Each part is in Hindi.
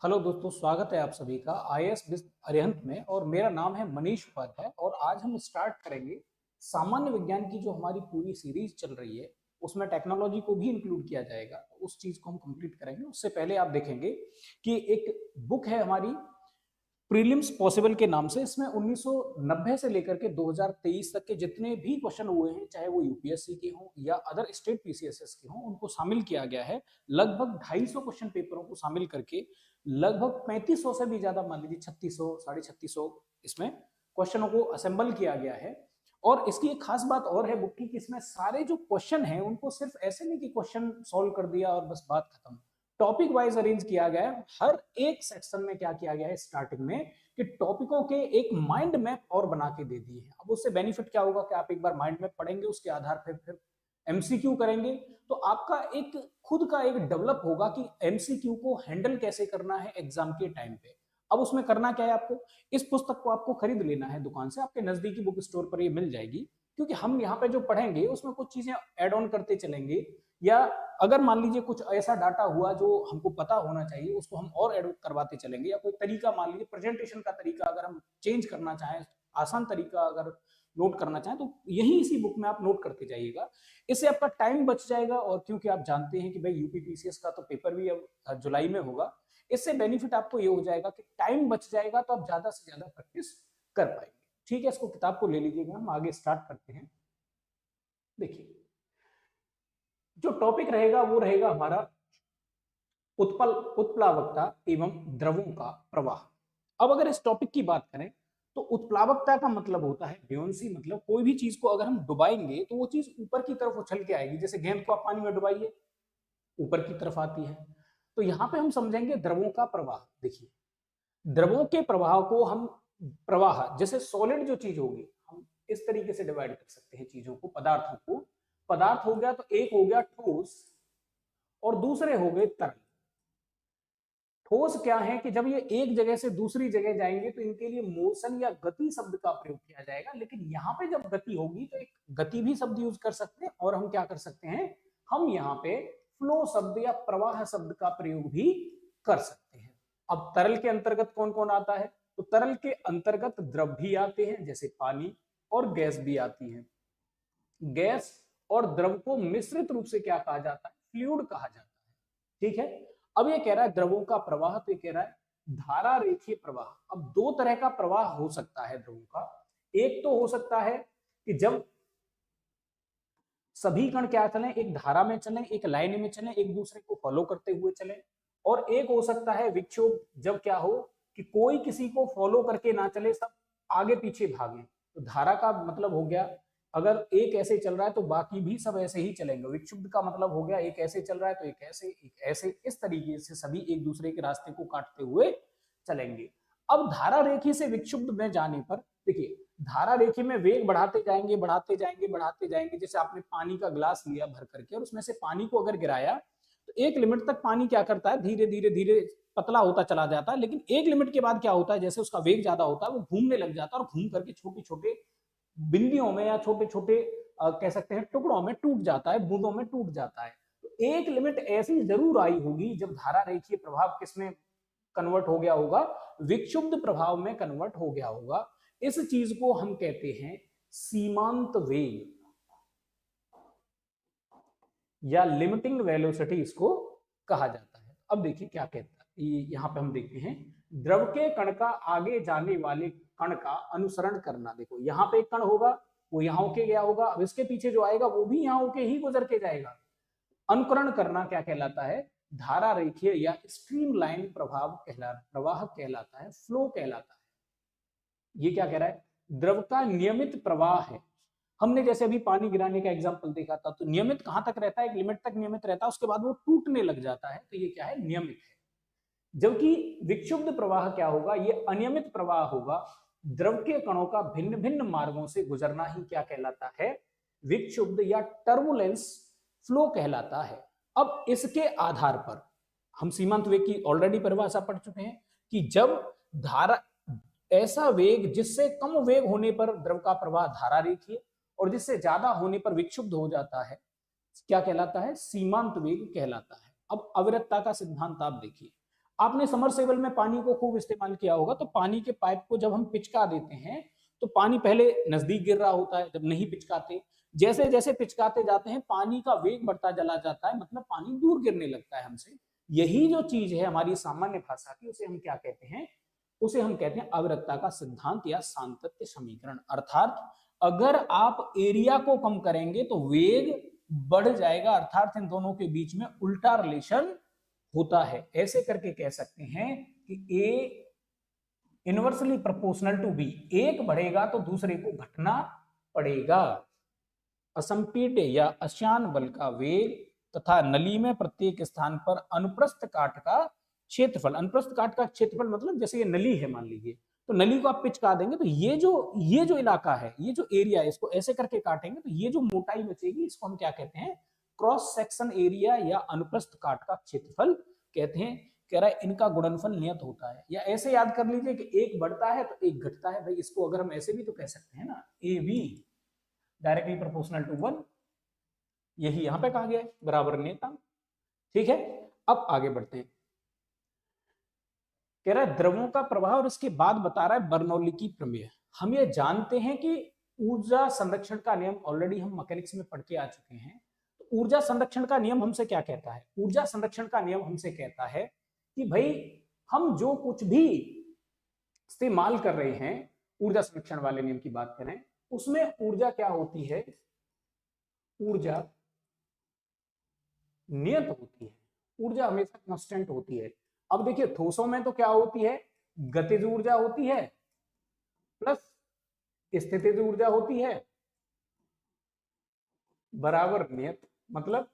हेलो दोस्तों, स्वागत है आप सभी का आईएएस अरिहंत में। और मेरा नाम है मनीष उपाध्याय और आज हम स्टार्ट करेंगे सामान्य विज्ञान की जो हमारी पूरी सीरीज चल रही है। उसमें टेक्नोलॉजी को भी इंक्लूड किया जाएगा, तो उस चीज को हम कंप्लीट करेंगे। उससे पहले आप देखेंगे कि एक बुक है हमारी प्रीलिम्स पॉसिबल के नाम से। इसमें 1990 से लेकर के 2023 तक के जितने भी क्वेश्चन हुए हैं, चाहे वो यूपीएससी के हों या अदर स्टेट पीसीएसएस के हों, उनको शामिल किया गया है। लगभग 250 क्वेश्चन पेपरों को शामिल करके लगभग 3500 से भी ज्यादा, मान लीजिए 3600 3600 इसमें क्वेश्चनों को असेंबल किया गया है। और इसकी एक खास बात और है बुक की कि इसमें सारे जो क्वेश्चन हैं उनको सिर्फ ऐसे नहीं कि क्वेश्चन सॉल्व कर दिया और बस बात खत्म, टॉपिक वाइज अरेंज किया गया है। हर एक सेक्शन में क्या किया गया है स्टार्टिंग में कि टॉपिकों के एक माइंड मैप और बना के दे दिए हैं। अब उससे बेनिफिट क्या होगा कि आप एक बार माइंड मैप पढ़ेंगे, उसके आधार पर फिर एमसीक्यू करेंगे, तो आपका एक खुद का एक डेवलप होगा कि एमसीक्यू को हैंडल कैसे करना है एग्जाम के टाइम पे। अब उसमें करना क्या है, आपको इस पुस्तक को आपको खरीद लेना है दुकान से, आपके नजदीकी बुक स्टोर पर ये मिल जाएगी। क्योंकि हम यहाँ पे जो पढ़ेंगे उसमें कुछ चीजें ऐड ऑन करते चलेंगे, या अगर मान लीजिए कुछ ऐसा डाटा हुआ जो हमको पता होना चाहिए उसको हम और ऐड करवाते चलेंगे, या कोई तरीका मान लीजिए प्रेजेंटेशन का तरीका अगर हम चेंज करना चाहें, आसान तरीका अगर नोट करना चाहें, तो यही इसी बुक में आप नोट करते जाइएगा। इससे आपका टाइम बच जाएगा। और क्योंकि आप जानते हैं कि भाई यूपीपीसीएस का तो पेपर भी अब जुलाई में होगा, इससे बेनिफिट आपको ये हो जाएगा कि टाइम बच जाएगा, तो आप ज्यादा से ज्यादा प्रैक्टिस कर पाएंगे। ठीक है, इसको किताब को ले लीजिएगा, हम आगे स्टार्ट करते हैं। देखिए, जो टॉपिक रहेगा वो रहेगा हमारा उत्प्लावकता एवं द्रवों का प्रवाह। अब अगर इस टॉपिक की बात करें तो उत्प्लावकता का मतलब होता है ब्योंसी, मतलब कोई भी चीज को अगर हम डुबाएंगे तो वो चीज ऊपर की तरफ उछल के आएगी। जैसे गेंद को आप पानी में डुबाइए, ऊपर की तरफ आती है। तो यहां पे हम समझेंगे द्रवों का प्रवाह। देखिए, द्रवों के प्रवाह को हम प्रवाह, जैसे सॉलिड जो चीज होगी, हम इस तरीके से डिवाइड कर सकते हैं चीजों को, पदार्थों को। पदार्थ हो गया तो एक हो गया ठोस और दूसरे हो गए तरल। ठोस क्या है कि जब ये एक जगह से दूसरी जगह जाएंगे तो इनके लिए मोशन या गति शब्द का प्रयोग किया जाएगा। लेकिन यहां पे जब गति होगी तो एक गति भी शब्द यूज कर सकते हैं, और हम क्या कर सकते हैं, हम यहाँ पे फ्लो शब्द या प्रवाह शब्द का प्रयोग भी कर सकते हैं। अब तरल के अंतर्गत कौन कौन आता है, तो तरल के अंतर्गत द्रव भी आते हैं जैसे पानी, और गैस भी आती है। गैस और द्रव को मिश्रित रूप से क्या कहा जाता है, फ्लूइड कहा जाता है। ठीक है, अब ये कह रहा है द्रवों का प्रवाह, तो ये कह रहा है धारा रेखीय प्रवाह। अब दो तरह का प्रवाह हो सकता है द्रवों का। एक तो हो सकता है कि जब सभी कण क्या चलें, एक धारा में चलें, एक लाइन में चलें, एक दूसरे को फॉलो करते हुए चलें। और एक हो सकता है विक्षोभ, जब क्या हो कि कोई किसी को फॉलो करके ना चले, सब आगे पीछे भागे। तो धारा का मतलब हो गया, अगर एक ऐसे चल रहा है तो बाकी भी सब ऐसे ही चलेंगे। विक्षुब्ध का मतलब हो गया एक ऐसे चल रहा है तो एक ऐसे, इस तरीके से सभी एक दूसरे के रास्ते को काटते हुए चलेंगे। अब धारा रेखी से विक्षुब्ध में जाने पर देखिए, धारा रेखी में वेग बढ़ाते जाएंगे बढ़ाते जाएंगे बढ़ाते जाएंगे। जैसे आपने पानी का ग्लास लिया भर करके और उसमें से पानी को अगर गिराया, तो एक लिमिट तक पानी क्या करता है, धीरे धीरे धीरे पतला होता चला जाता है। लेकिन एक लिमिट के बाद क्या होता है, जैसे उसका वेग ज्यादा होता है, वो घूमने लग जाता है और घूम करके छोटे छोटे बिंदियों में या छोटे छोटे कह सकते हैं टुकड़ों में टूट जाता है, बूंदों में टूट जाता है। तो एक लिमिट ऐसी जरूर आई होगी जब धारा रेखीय प्रभाव किसमें कन्वर्ट हो गया होगा, विक्षुब्ध प्रभाव में कन्वर्ट हो गया होगा। इस चीज को हम कहते हैं सीमांत वेग या लिमिटिंग वेलोसिटी, इसको कहा जाता है। अब देखिए क्या कहता है, यहां पे हम देखते हैं द्रव के कण का आगे जाने वाले कण का अनुसरण करना। देखो यहां पे एक कण होगा, वो यहां होके गया होगा, अब इसके पीछे जो आएगा वो भी यहां होके ही गुजर के जाएगा। अनुकरण करना क्या कहलाता है, धारा रेखीय या स्ट्रीमलाइन प्रवाह कहलाता है, फ्लो कहलाता है। ये क्या कह रहा है, द्रव का नियमित प्रवाह है। हमने जैसे अभी पानी गिराने का एग्जांपल देखा था, तो नियमित कहां तक रहता है, एक लिमिट तक नियमित रहता है, उसके बाद वो टूटने लग जाता है। तो ये क्या है, नियमित है। जबकि विक्षुब्ध प्रवाह क्या होगा, ये अनियमित प्रवाह होगा। द्रव के कणों का भिन्न भिन्न मार्गों से गुजरना ही क्या कहलाता है, विक्षुब्ध या टर्बुलेंस फ्लो कहलाता है। अब इसके आधार पर हम सीमांत वेग की ऑलरेडी परिभाषा पढ़ चुके हैं कि जब धारा, ऐसा वेग जिससे कम वेग होने पर द्रव का प्रवाह धारा रेखीय और जिससे ज्यादा होने पर विक्षुब्ध हो जाता है, क्या कहलाता है, सीमांत वेग कहलाता है। अब अविरतता का सिद्धांत आप देखिए, आपने समरसेबल में पानी को खूब इस्तेमाल किया होगा, तो पानी के पाइप को जब हम पिचका देते हैं तो पानी पहले नजदीक गिर रहा होता है, जब नहीं पिचकाते, जैसे जैसे पिचकाते जाते हैं पानी का वेग बढ़ता चला जाता है, मतलब पानी दूर गिरने लगता है हमसे। यही जो चीज है हमारी सामान्य भाषा की, उसे हम क्या कहते हैं, उसे हम कहते हैं अविरतता का सिद्धांत या सातत्य समीकरण। अर्थात अगर आप एरिया को कम करेंगे तो वेग बढ़ जाएगा, अर्थात इन दोनों के बीच में उल्टा रिलेशन होता है। ऐसे करके कह सकते हैं कि ए इनवर्सली प्रोपोर्शनल टू बी, एक बढ़ेगा तो दूसरे को घटना पड़ेगा। असंपीड्य या अश्यान बल का वेग तथा नली में प्रत्येक स्थान पर अनुप्रस्थ काट का क्षेत्रफल, अनुप्रस्थ काट का क्षेत्रफल मतलब जैसे ये नली है मान लीजिए, तो नली को आप पिचका देंगे तो ये जो इलाका है, ये जो एरिया है, इसको ऐसे करके काटेंगे तो ये जो मोटाई बचेगी इसको हम क्या कहते हैं, क्रॉस सेक्शन एरिया या अनुप्रस्थ काट का क्षेत्रफल कहते हैं। कह रहा है इनका गुणनफल नियत होता है, या ऐसे याद कर लीजिए कि एक बढ़ता है तो एक घटता है। भाई इसको अगर हम ऐसे भी तो कह सकते हैं ना, A B directly proportional to 1, यही यहां पे कहा गया है, बराबर नियतांक। ठीक है, अब आगे बढ़ते हैं। कह रहा है द्रवों का प्रवाह और इसके बाद बता रहा है बर्नौली की प्रमेय। हम ये जानते हैं कि ऊर्जा संरक्षण का नियम ऑलरेडी हम मैकेनिक्स में पढ़ के आ चुके हैं। तो ऊर्जा संरक्षण का नियम हमसे क्या कहता है, ऊर्जा संरक्षण का नियम हमसे कहता है कि भाई हम जो कुछ भी इस्तेमाल कर रहे हैं, ऊर्जा संरक्षण वाले नियम की बात करें, उसमें ऊर्जा क्या होती है, ऊर्जा नियत होती है, ऊर्जा हमेशा कांस्टेंट होती है। अब देखिए ठोसों में तो क्या होती है, गतिज ऊर्जा होती है प्लस स्थितिज ऊर्जा होती है बराबर नियत। मतलब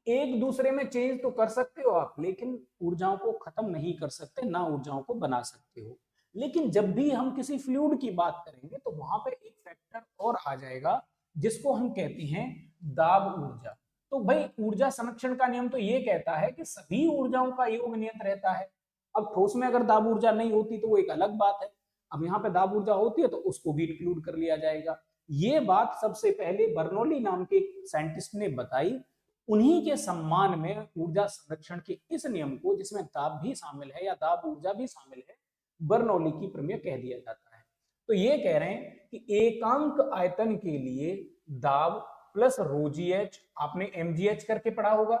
एक दूसरे में चेंज तो कर सकते हो आप, लेकिन ऊर्जाओं को खत्म नहीं कर सकते, ना ऊर्जाओं को बना सकते हो। लेकिन जब भी हम किसी फ्लूइड की बात करेंगे तो वहां पर एक फैक्टर और आ जाएगा जिसको हम कहते हैं दाब ऊर्जा। तो भाई ऊर्जा संरक्षण का नियम तो ये कहता है कि सभी ऊर्जाओं का योग नियत रहता है। अब ठोस में अगर दाब ऊर्जा नहीं होती तो वो एक अलग बात है, अब यहाँ पे दाब ऊर्जा होती है तो उसको भी इंक्लूड कर लिया जाएगा। ये बात सबसे पहले बर्नौली नाम के साइंटिस्ट ने बताई। उन्हीं के सम्मान में ऊर्जा संरक्षण के इस नियम को, जिसमें दाब भी शामिल है या दाब ऊर्जा भी शामिल है, बर्नौली की प्रमेय कह दिया जाता है। तो ये कह रहे हैं कि एकांक आयतन के लिए दाब प्लस रोजीएच, आपने एमजीएच करके पढ़ा होगा,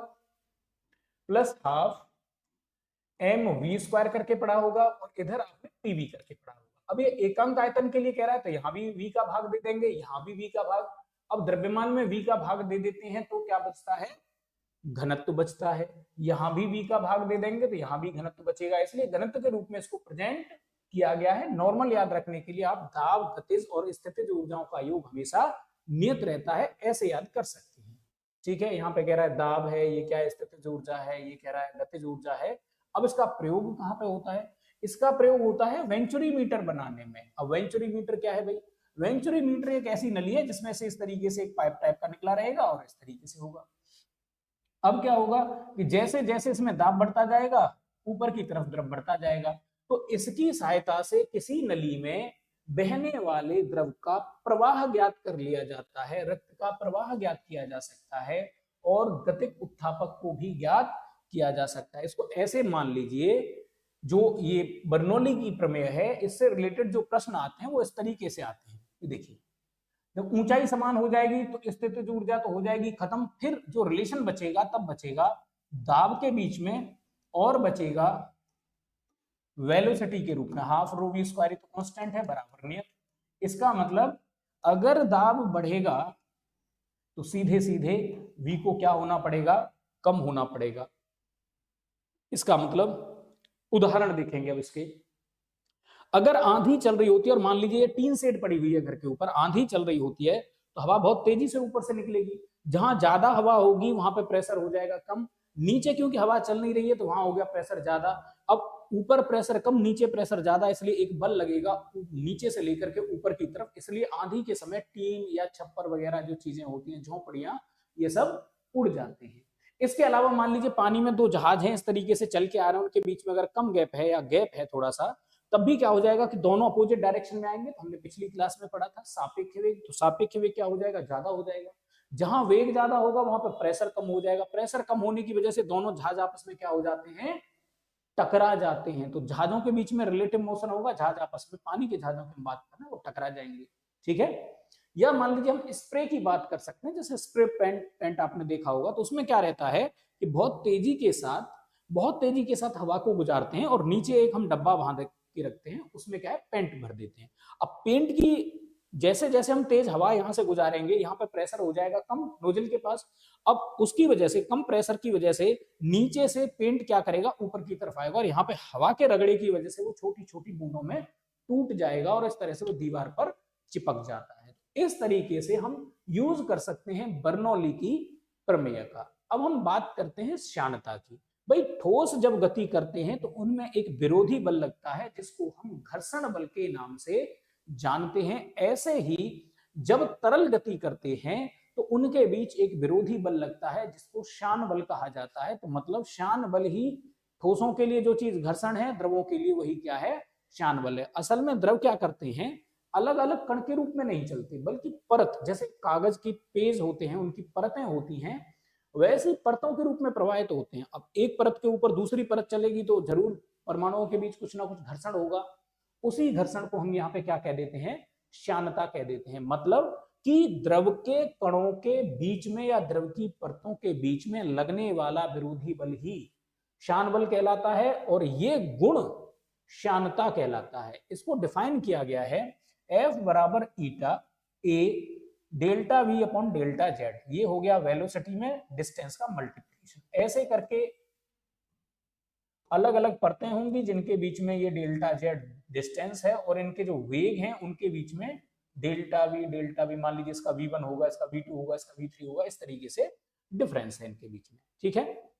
plus half M V square करके पढ़ा होगा, और इधर आपने पीवी करके पढ़ा होगा। अब ये एकांक आयतन के लिए कह रहा है तो यहां भी वी का भाग दे देंगे, यहां भी वी का भाग। अब द्रव्यमान में वी का भाग दे देते हैं तो क्या बचता है, घनत्व बचता है। यहां भी वी का भाग दे देंगे तो यहां भी घनत्व बचेगा, इसलिए घनत्व के रूप में इसको प्रेजेंट किया गया है। नॉर्मल याद रखने के लिए आप दाब, गतिज और स्थितिज ऊर्जाओं का योग हमेशा नियत रहता है, ऐसे याद कर सकते हैं। ठीक है, यहाँ पे कह रहा है दाब है, ये क्या है, स्थितिज ऊर्जा है, ये कह रहा है गतिज ऊर्जा है। अब इसका प्रयोग कहाँ पे होता है, इसका प्रयोग होता है वेंचुरी मीटर बनाने में। अब वेंचुरी मीटर क्या है भाई, वेंचुरी मीटर एक ऐसी नली है जिसमें से इस तरीके से एक पाइप टाइप का निकला रहेगा और इस तरीके से होगा। अब क्या होगा कि जैसे जैसे इसमें दाब बढ़ता जाएगा ऊपर की तरफ द्रव बढ़ता जाएगा, तो इसकी सहायता से किसी नली में बहने वाले द्रव का प्रवाह ज्ञात कर लिया जाता है, रक्त का प्रवाह ज्ञात किया जा सकता है, और गतिक उत्थापक को भी ज्ञात किया जा सकता है। इसको ऐसे मान लीजिए, जो ये बर्नौली की प्रमेय है, इससे रिलेटेड जो प्रश्न आते हैं वो इस तरीके से आते हैं। देखिए जब ऊंचाई समान हो जाएगी तो स्थितिज ऊर्जा तो हो जाएगी खत्म, फिर जो रिलेशन बचेगा तब बचेगा दाब के बीच में, और बचेगा वेलोसिटी के रूप में हाफ रो वी स्क्वायर, तो कांस्टेंट है बराबर नियत। इसका मतलब अगर दाब बढ़ेगा तो सीधे सीधे v को क्या होना पड़ेगा, कम होना पड़ेगा। इसका मतलब उदाहरण देखेंगे अब इसके, अगर आंधी चल रही होती है और मान लीजिए टीन सेट पड़ी हुई है घर के ऊपर, आंधी चल रही होती है तो हवा बहुत तेजी से ऊपर से निकलेगी। जहां ज्यादा हवा होगी वहां पे प्रेशर हो जाएगा कम, नीचे क्योंकि हवा चल नहीं रही है तो वहां हो गया प्रेशर ज्यादा। अब ऊपर प्रेशर कम नीचे प्रेशर ज्यादा, इसलिए एक बल लगेगा नीचे से लेकर के ऊपर की तरफ, इसलिए आंधी के समय टीन या छप्पर वगैरह जो चीजें होती हैं, झोंपड़ियां, ये सब उड़ जाते हैं। इसके अलावा मान लीजिए पानी में दो जहाज हैं इस तरीके से चल के आ रहे हैं, उनके बीच में अगर कम गैप है या गैप है थोड़ा सा, तब भी क्या हो जाएगा कि दोनों अपोजिट डायरेक्शन में आएंगे। तो हमने पिछली क्लास में पढ़ा था सापेक्ष वेग, तो सापेक्ष वेग क्या हो जाएगा, ज्यादा हो जाएगा। जहां वेग ज्यादा होगा वहां पर प्रेशर कम हो जाएगा, प्रेशर कम होने की वजह से दोनों जहाज आपस में क्या हो जाते हैं, टकरा जाते हैं, तो जहाजों के बीच में रिलेटिव मोशन होगा, जहाज आपस में, पानी के जहाजों की बात करना है, वो टकरा जाएंगे, ठीक है। या मान लीजिए हम स्प्रे की बात कर सकते हैं, जैसे स्प्रे पेंट आपने देखा होगा, तो उसमें क्या रहता है कि बहुत तेजी के साथ हवा को गुजारते हैं और नीचे एक हम डब्बा बांध के रखते हैं, उसमें क्या है, पेंट भर देते हैं। अब पेंट की जैसे जैसे हम तेज हवा यहां से गुजारेंगे, यहाँ पे प्रेशर हो जाएगा कम नोजल के पास। अब उसकी वजह से, कम प्रेशर की वजह से नीचे से पेंट क्या करेगा, ऊपर की तरफ आएगा और यहाँ पे हवा के रगड़े की वजह से वो छोटी छोटी बूंदों में टूट जाएगा और इस तरह से वो दीवार पर चिपक जाता है। इस तरीके से हम यूज कर सकते हैं बर्नौली की प्रमेय का। अब हम बात करते हैं श्यानता की। भाई ठोस जब गति करते हैं तो उनमें एक विरोधी बल लगता है, जिसको हम घर्षण बल के नाम से जानते हैं। ऐसे ही जब तरल गति करते हैं तो उनके बीच एक विरोधी बल लगता है, जिसको शान बल कहा जाता है। तो मतलब शान बल ही ठोसों के लिए जो चीज घर्षण है, द्रवों के लिए वही क्या है, शान बल है। असल में द्रव क्या करते हैं, अलग अलग कण के रूप में नहीं चलते, बल्कि परत, जैसे कागज की पेज होते हैं, उनकी परतें होती हैं, वैसी परतों के रूप में प्रवाहित होते हैं। अब एक परत के ऊपर दूसरी परत चलेगी तो जरूर परमाणुओं के बीच कुछ ना कुछ घर्षण होगा। उसी घर्षण को हम यहाँ पे क्या कह देते हैं, श्यानता कह देते हैं। मतलब कि द्रव के कणों के बीच में या द्रव की परतों के बीच में लगने वाला विरोधी बल ही शान बल कहलाता है, और ये गुण श्यानता कहलाता है। इसको डिफाइन किया गया है F बराबर eta A delta V upon delta Z. ये हो गया वेलोसिटी में डिस्टेंस का मल्टीप्लिकेशन। ऐसे करके अलग अलग परतें होंगी जिनके बीच में ये डेल्टा जेड डिस्टेंस है, और इनके जो वेग हैं उनके बीच में डेल्टा वी मान लीजिए इसका v1 होगा, इसका v2 होगा, इसका v3 होगा, इस तरीके से डिफरेंस है इनके बीच में, ठीक है।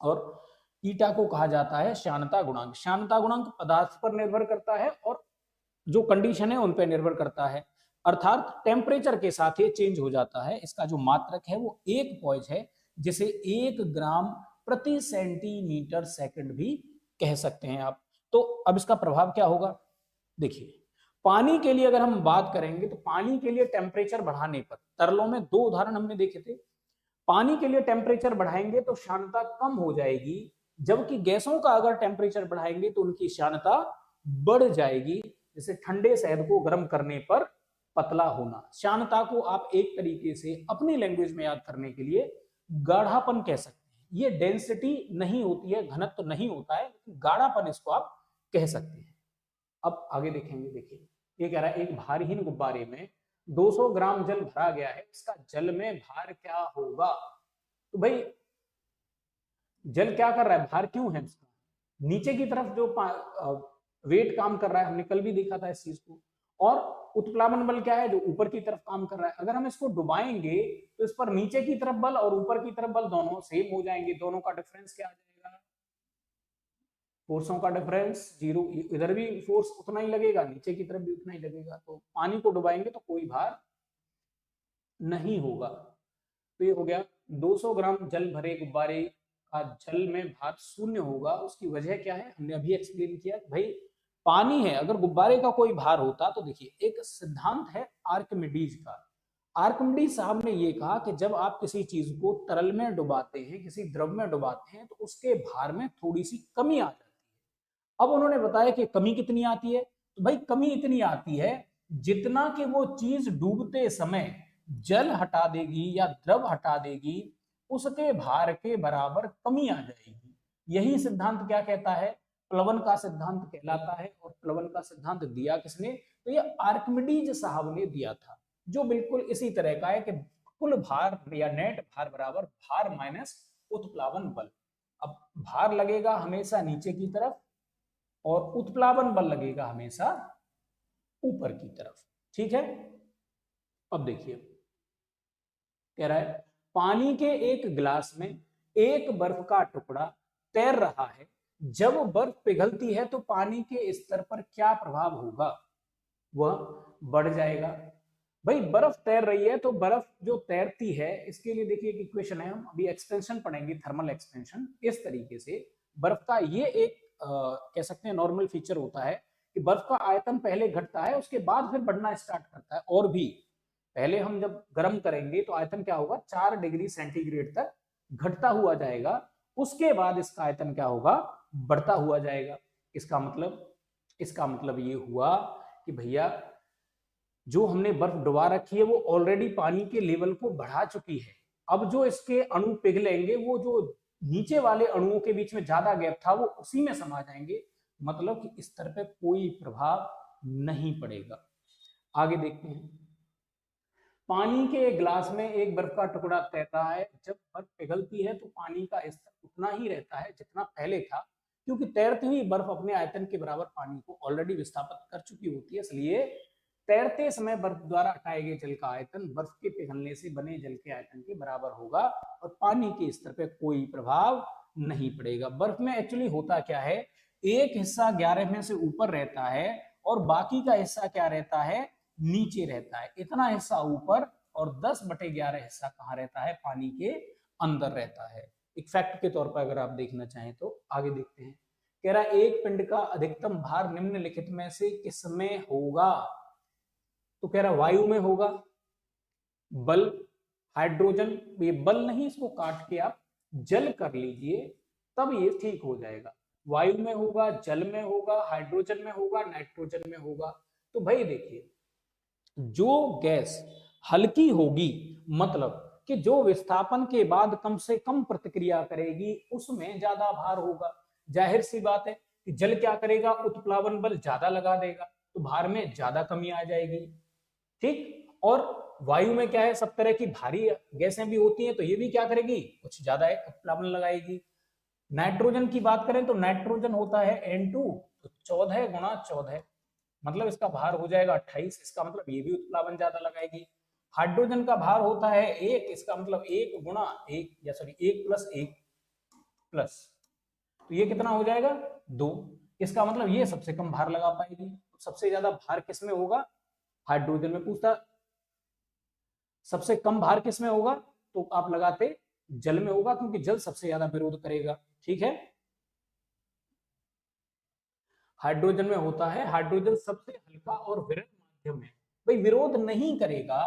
और ईटा को कहा जाता है श्यानता गुणांक। श्यानता गुणांक पदार्थ पर निर्भर करता है और जो कंडीशन है उन पर निर्भर करता है, अर्थात टेम्परेचर के साथ ये चेंज हो जाता है। इसका जो मात्रक है वो 1 पॉइज है, जिसे 1 ग्राम प्रति सेंटीमीटर सेकंड भी कह सकते हैं आप। तो अब इसका प्रभाव क्या होगा, देखिए पानी के लिए अगर हम बात करेंगे तो पानी के लिए टेम्परेचर बढ़ाने पर, तरलों में 2 उदाहरण हमने देखे थे, पानी के लिए टेम्परेचर बढ़ाएंगे तो श्यानता कम हो जाएगी, जबकि गैसों का अगर टेम्परेचर बढ़ाएंगे तो उनकी श्यानता बढ़ जाएगी। जैसे ठंडे शहद को गर्म करने पर पतला होना। श्यानता को आप एक तरीके से अपनी लैंग्वेज में याद करने के लिए गाढ़ापन कह सकते हैं। ये डेंसिटी नहीं होती है, घनत्व तो नहीं होता है, गाढ़ापन इसको आप कह सकते हैं। अब आगे देखेंगे, देखिए ये कह रहा है एक भारहीन गुब्बारे में 200 ग्राम जल भरा गया है, इसका जल में भार क्या होगा। तो भाई जल क्या कर रहा है, भार क्यों है इसका, नीचे की तरफ जो वेट काम कर रहा है, हमने कल भी देखा था इस चीज को, और उत्प्लावन बल क्या है, जो ऊपर की तरफ काम कर रहा है। अगर हम इसको डुबाएंगे तो इस पर नीचे की तरफ बल और ऊपर की तरफ बल दोनों सेम हो जाएंगे, दोनों का डिफरेंस क्या आ जाएगा, फोर्सों का डिफरेंस 0। इधर भी फोर्स उतना ही लगेगा, नीचे की तरफ भी उतना ही लगेगा, तो पानी को डुबाएंगे तो कोई भार नहीं होगा। तो ये हो गया 200 ग्राम जल भरे गुब्बारे का जल में भार 0 होगा। उसकी वजह क्या है, हमने अभी एक्सप्लेन किया, भाई पानी है, अगर गुब्बारे का कोई भार होता तो देखिए एक सिद्धांत है आर्किमिडीज का। आर्किमिडीज साहब ने ये कहा कि जब आप किसी चीज को तरल में डुबाते हैं, किसी द्रव में डुबाते हैं, तो उसके भार में थोड़ी सी कमी आ जाती है। अब उन्होंने बताया कि कमी कितनी आती है, तो भाई कमी इतनी आती है जितना कि वो चीज डूबते समय जल हटा देगी या द्रव हटा देगी, उसके भार के बराबर कमी आ जाएगी। यही सिद्धांत क्या कहता है, प्लवन का सिद्धांत कहलाता है। और प्लवन का सिद्धांत दिया किसने, तो ये आर्किमिडीज साहब ने दिया था, जो बिल्कुल इसी तरह का है कि कुल भार या नेट भार बराबर भार माइनस उत्प्लावन बल। अब भार लगेगा हमेशा नीचे की तरफ और उत्प्लावन बल लगेगा हमेशा ऊपर की तरफ, ठीक है। अब देखिए कह रहा है पानी के एक गिलास में एक बर्फ का टुकड़ा तैर रहा है, जब बर्फ पिघलती है तो पानी के स्तर पर क्या प्रभाव होगा, वह बढ़ जाएगा। भाई बर्फ तैर रही है तो बर्फ जो तैरती है, इसके लिए देखिए एक इक्वेशन है, हम अभी एक्सपेंशन पढ़ेंगे, थर्मल एक्सपेंशन। इस तरीके से बर्फ का ये एक कह सकते हैं नॉर्मल फीचर होता है कि बर्फ का आयतन पहले घटता है, उसके बाद फिर बढ़ना स्टार्ट करता है। और भी पहले हम जब गर्म करेंगे तो आयतन क्या होगा, 4 डिग्री सेंटीग्रेड तक घटता हुआ जाएगा, उसके बाद इसका आयतन क्या होगा, बढ़ता हुआ जाएगा। इसका मतलब ये हुआ कि भैया जो हमने बर्फ डुबा रखी है वो ऑलरेडी पानी के लेवल को बढ़ा चुकी है। अब जो इसके अणु पिघलेंगे वो जो नीचे वाले अणुओं के बीच में ज्यादा गैप था वो उसी में समा जाएंगे, मतलब कि स्तर पे कोई प्रभाव नहीं पड़ेगा। आगे देखते हैं। पानी के एक गिलास में एक बर्फ का टुकड़ा तैरता है। जब बर्फ पिघलती है तो पानी का स्तर उतना ही रहता है जितना पहले था, क्योंकि तैरती हुई बर्फ अपने आयतन के बराबर पानी को ऑलरेडी विस्थापित कर चुकी होती है। इसलिए तैरते समय बर्फ द्वारा हटाए गए जल का आयतन बर्फ के पिघलने से बने जल के आयतन के बराबर होगा और पानी के स्तर पर कोई प्रभाव नहीं पड़ेगा। बर्फ में एक्चुअली होता क्या है, एक हिस्सा 11 में से ऊपर रहता है और बाकी का हिस्सा क्या रहता है, नीचे रहता है। इतना हिस्सा ऊपर और 10/11 हिस्सा कहाँ रहता है, पानी के अंदर रहता है। एक फैक्ट के तौर पर अगर आप देखना चाहें तो आगे देखते हैं। कह रहा है एक पिंड का अधिकतम भार निम्नलिखित में से किसमें होगा? तो कह रहा वायु में होगा, बल, हाइड्रोजन, ये बल नहीं, इसको काट के आप जल कर लीजिए तब ये ठीक हो जाएगा। वायु में होगा, जल में होगा, हाइड्रोजन में होगा, नाइट्रोजन में होगा। तो भाई देखिए, जो गैस हल्की होगी, मतलब कि जो विस्थापन के बाद कम से कम प्रतिक्रिया करेगी, उसमें ज्यादा भार होगा। जाहिर सी बात है कि जल क्या करेगा, उत्प्लावन बल ज्यादा लगा देगा तो भार में ज्यादा कमी आ जाएगी। ठीक, और वायु में क्या है, सब तरह की भारी गैसें भी होती हैं तो ये भी क्या करेगी, कुछ ज्यादा उत्प्लावन लगाएगी। नाइट्रोजन की बात करें तो नाइट्रोजन होता है N2, तो 14 गुणा 14, मतलब इसका भार हो जाएगा 28। इसका मतलब ये भी उत्प्लावन ज्यादा लगाएगी। हाइड्रोजन का भार होता है 1, इसका मतलब 1 गुणा 1, या सॉरी 1 + 1 प्लस, तो ये कितना हो जाएगा 2। इसका मतलब ये सबसे कम भार लगा पाएगी। सबसे ज्यादा भार किसमें होगा, हाइड्रोजन में। पूछता सबसे कम भार किसमें होगा, तो आप लगाते जल में होगा, क्योंकि जल सबसे ज्यादा विरोध करेगा। ठीक है, हाइड्रोजन में होता है, हाइड्रोजन सबसे हल्का और विरल माध्यम है। भाई विरोध नहीं करेगा,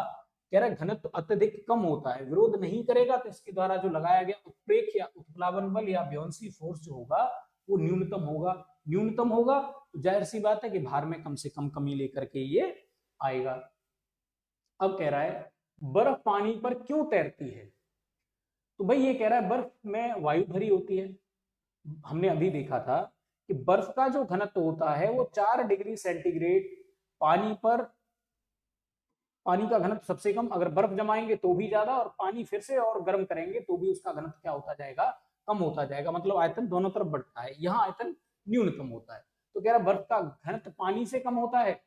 कह रहा घनत्व अत्यधिक कम होता है, विरोध नहीं करेगा तो इसके द्वारा जो लगाया गया उत्प्रेरक या उत्प्लावन बल या ब्योंसी फोर्स जो होगा वो न्यूनतम होगा। न्यूनतम होगा तो जाहिर सी बात है कि भार में कम से कम कमी लेकर के ये आएगा। अब कह रहा है बर्फ पानी पर क्यों तैरती है? तो भाई ये कह रहा है बर्फ में वायु भरी होती है। हमने अभी देखा था कि बर्फ का जो घनत्व होता है वो 4 डिग्री सेंटीग्रेड पानी का घनत्व सबसे कम, अगर बर्फ जमाएंगे तो भी ज्यादा, और पानी फिर से और गर्म करेंगे तो भी उसका घनत्व क्या होता जाएगा, कम होता जाएगा। मतलब आयतन दोनों तरफ बढ़ता है, यहाँ आयतन न्यूनतम होता है। तो कह रहा बर्फ का घनत्व पानी से कम होता है।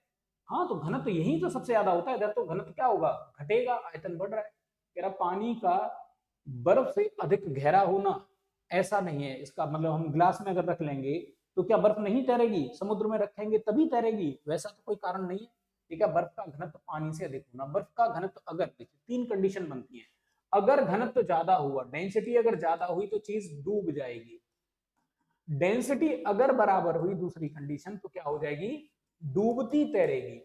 हाँ, तो घनत्व यही तो सबसे ज्यादा होता है, इधर तो घनत्व क्या होगा, घटेगा, आयतन बढ़ रहा है। कह रहा पानी का बर्फ से अधिक गहरा होना ऐसा नहीं है। इसका मतलब हम ग्लास में अगर रख लेंगे तो क्या बर्फ नहीं तैरेगी, समुद्र में रखेंगे तभी तैरेगी, वैसा तो कोई कारण नहीं है। ठीक है, बर्फ का घनत्व पानी से अधिक होना। बर्फ का घनत्व अगर, देखिए 3 कंडीशन बनती है। अगर घनत्व ज्यादा हुआ, डेंसिटी अगर ज्यादा हुई तो चीज डूब जाएगी। डेंसिटी अगर बराबर हुई, दूसरी कंडीशन, तो क्या हो जाएगी, डूबती तैरेगी।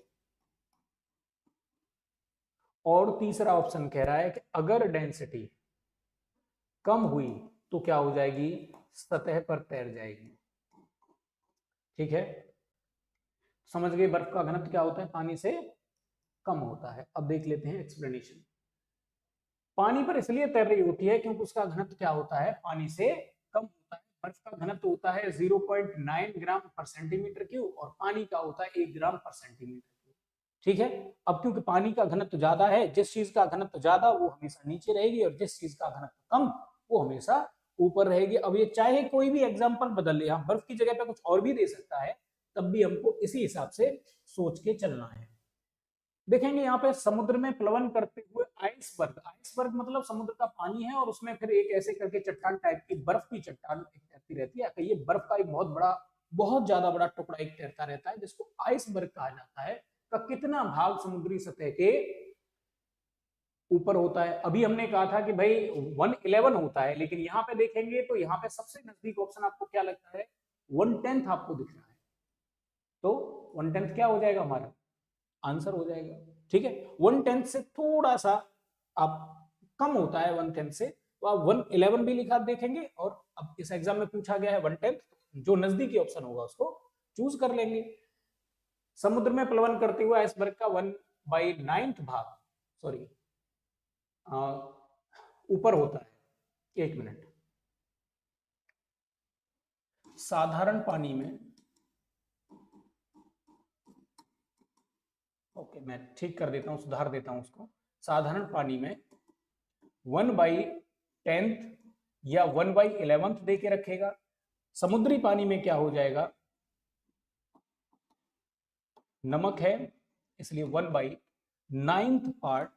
और तीसरा ऑप्शन कह रहा है कि अगर डेंसिटी कम हुई तो क्या हो जाएगी, सतह पर तैर जाएगी। ठीक है, समझ गए बर्फ का घनत्व क्या होता है, पानी से कम होता है। अब देख लेते हैं एक्सप्लेनेशन। पानी पर इसलिए तैर रही होती है क्योंकि उसका घनत्व क्या होता है, पानी से कम होता है। बर्फ का घनत्व होता है 0.9 ग्राम पर सेंटीमीटर क्यूब और पानी का होता है 1 ग्राम पर सेंटीमीटर क्यूब। ठीक है, अब क्योंकि पानी का घनत्व ज्यादा है, जिस चीज का घनत्व ज्यादा वो हमेशा नीचे रहेगी और जिस चीज का घनत्व कम वो हमेशा ऊपर रहेगी। अब ये चाहे कोई भी एग्जाम्पल बदल ले, हम बर्फ की जगह पे कुछ और भी दे सकता है, तब भी हमको इसी हिसाब से सोच के चलना है। देखेंगे यहाँ पे समुद्र में प्लवन करते हुए आइसबर्ग, आइसबर्ग मतलब समुद्र का पानी है और उसमें फिर एक ऐसे करके चट्टान टाइप की बर्फ की चट्टान तैरती रहती है। ये बर्फ का एक बहुत ज्यादा बड़ा टुकड़ा एक तैरता रहता है जिसको आइसबर्ग कहा जाता है। का कितना भाग समुद्री सतह के ऊपर होता है? अभी हमने कहा था कि भाई 1/11 होता है, लेकिन यहाँ पे देखेंगे तो यहाँ पे सबसे नजदीक ऑप्शन आपको क्या लगता है, 1/10 आपको दिख रहा है। तो 1/10 क्या हो जाएगा, हमारा आंसर हो जाएगा। ठीक है, 1/10 से थोड़ा सा आप कम होता है 1/10 से, तो आप 1/11 भी लिखा देखेंगे। और अब इस एग्जाम में पूछा गया है 1/10, जो नजदीकी ऑप्शन होगा उसको चूज कर लेंगे। समुद्र में प्लवन करते हुए आइसबर्ग का 1/9 भाग, सॉरी ऊपर होता है, 1 मिनट। साधारण पानी में, ओके मैं ठीक कर देता हूं, सुधार देता हूं उसको। साधारण पानी में 1/10 या 1/11 दे के रखेगा। समुद्री पानी में क्या हो जाएगा, नमक है इसलिए 1/9 पार्ट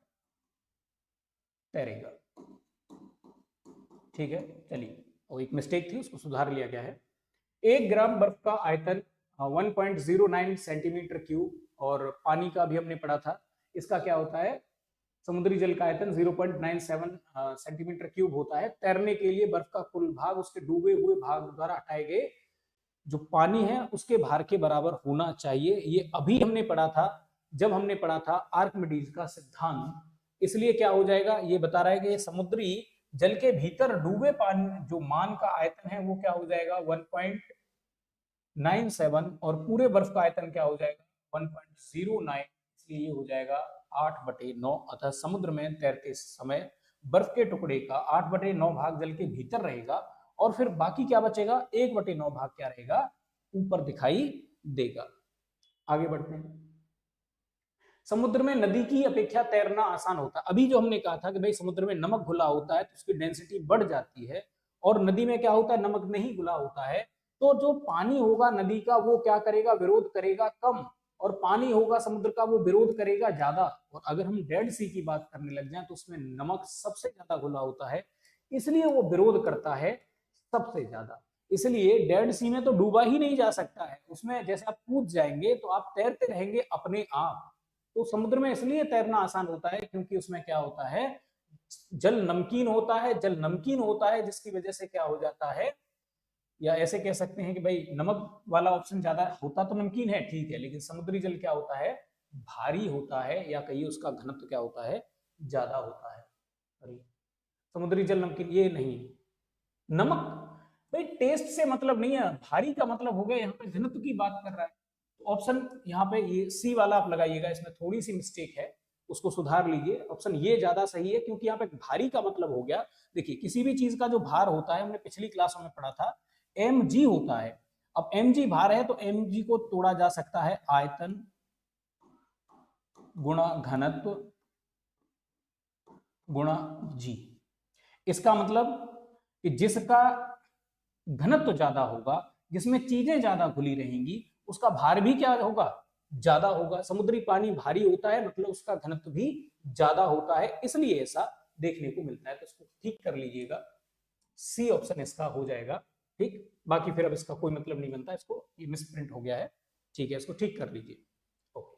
तैरेगा। ठीक है, चलिए, और एक मिस्टेक थी उसको सुधार लिया गया है। 1 ग्राम बर्फ का आयतन 1.09 सेंटीमीटर क्यूब, और पानी का भी हमने पढ़ा था, इसका क्या होता है, समुद्री जल का आयतन 0.97 सेंटीमीटर क्यूब होता है। तैरने के लिए बर्फ का कुल भाग उसके डूबे हुए भाग द्वारा हटाए गए जो पानी है उसके भार के बराबर होना चाहिए। ये अभी हमने पढ़ा था जब हमने पढ़ा था आर्किमिडीज का सिद्धांत। इसलिए क्या हो जाएगा, ये बता रहा है कि समुद्री जल के भीतर डूबे पानी जो मान का आयतन है वो क्या हो जाएगा 1.97, और पूरे बर्फ का आयतन क्या हो जाएगा 1.09, इसलिए ये हो जाएगा 8/9। अतः समुद्र में तैरते समय बर्फ के टुकड़े का 8/9 भाग जल के भीतर रहेगा, और फिर बाकी क्या बचेगा, 1/9 भाग क्या रहेगा, ऊपर दिखाई देगा। आगे बढ़ते हैं। समुद्र में नदी की अपेक्षा तैरना आसान होता है। अभी जो हमने कहा था कि भाई समुद्र में नमक घुला होता है तो उसकी डेंसिटी बढ़ जाती है, और नदी में क्या होता है, नमक नहीं घुला होता है, तो जो पानी होगा नदी का वो क्या करेगा, विरोध करेगा कम, और पानी होगा समुद्र का वो विरोध करेगा ज्यादा। और अगर हम डेड सी की बात करने लग जाए तो उसमें नमक सबसे ज्यादा घुला होता है, इसलिए वो विरोध करता है सबसे ज्यादा। इसलिए डेड सी में तो डूबा ही नहीं जा सकता है, उसमें जैसे आप कूद जाएंगे तो आप तैरते रहेंगे अपने आप। तो समुद्र में इसलिए तैरना आसान होता है क्योंकि उसमें क्या होता है, जल नमकीन होता है, जल नमकीन होता है जिसकी वजह से क्या हो जाता है, या ऐसे कह सकते हैं कि भाई नमक वाला ऑप्शन ज्यादा होता तो नमकीन है ठीक है, लेकिन समुद्री जल क्या होता है, भारी होता है, या कहिए उसका घनत्व क्या होता है, ज्यादा होता है। समुद्री जल नमकीन ये नहीं, नमक भाई टेस्ट से मतलब नहीं है, भारी का मतलब हो गया, यहाँ पे घनत्व की बात कर रहा है। तो ऑप्शन यहाँ पे ये सी वाला आप लगाइएगा, इसमें थोड़ी सी मिस्टेक है, उसको सुधार लीजिए। ऑप्शन ये ज्यादा सही है क्योंकि यहाँ पे भारी का मतलब हो गया, देखिए किसी भी चीज का जो भार होता है, हमने पिछली क्लासों में पढ़ा था mg होता है। अब mg भार है तो mg को तोड़ा जा सकता है आयतन गुणा घनत्व गुणा g। इसका मतलब कि जिसका घनत्व ज्यादा होगा, जिसमें चीजें ज्यादा घुली रहेंगी, उसका भार भी क्या होगा, ज्यादा होगा। समुद्री पानी भारी होता है मतलब उसका घनत्व भी ज्यादा होता है, इसलिए ऐसा देखने को मिलता है। तो इसको ठीक कर लीजिएगा, सी ऑप्शन इसका हो जाएगा। ठीक, बाकी फिर अब इसका कोई मतलब नहीं बनता, इसको ये मिसप्रिंट हो गया है, ठीक है, इसको ठीक कर लीजिए। ओके,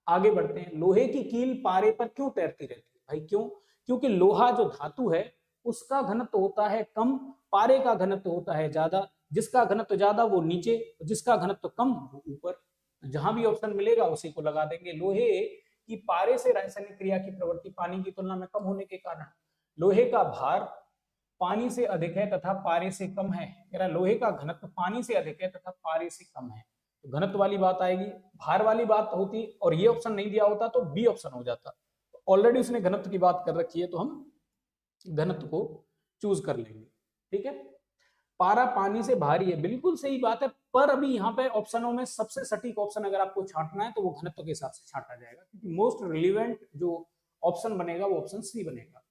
आगे बढ़ते हैं। लोहे की कील पारे पर क्यों तैरती रहती है, भाई क्यों, क्योंकि लोहा जो धातु है उसका घनत्व होता है कम, पारे का घनत्व होता है ज्यादा। जिसका घनत्व ज्यादा वो नीचे, जिसका घनत्व कम वो ऊपर। जहां भी ऑप्शन मिलेगा उसी को लगा देंगे। लोहे की पारे से रासायनिक क्रिया की प्रवृत्ति पानी की तुलना में कम होने के कारण लोहे का भार पानी से अधिक है तथा पारे से कम है। कह रहा लोहे का घनत्व पानी से अधिक है तथा पारे से कम है, तो घनत्व वाली बात आएगी। भार वाली बात होती और ये ऑप्शन नहीं दिया होता तो बी ऑप्शन हो जाता। ऑलरेडी उसने घनत्व की बात कर रखी है तो हम घनत्व को चूज कर लेंगे। ठीक है, पारा पानी से भारी है, बिल्कुल सही बात है, पर अभी यहाँ पे ऑप्शनों में सबसे सटीक ऑप्शन अगर आपको छांटना है तो वो घनत्व के हिसाब से छांटा जाएगा, क्योंकि मोस्ट रिलेवेंट जो ऑप्शन बनेगा वो ऑप्शन सी बनेगा।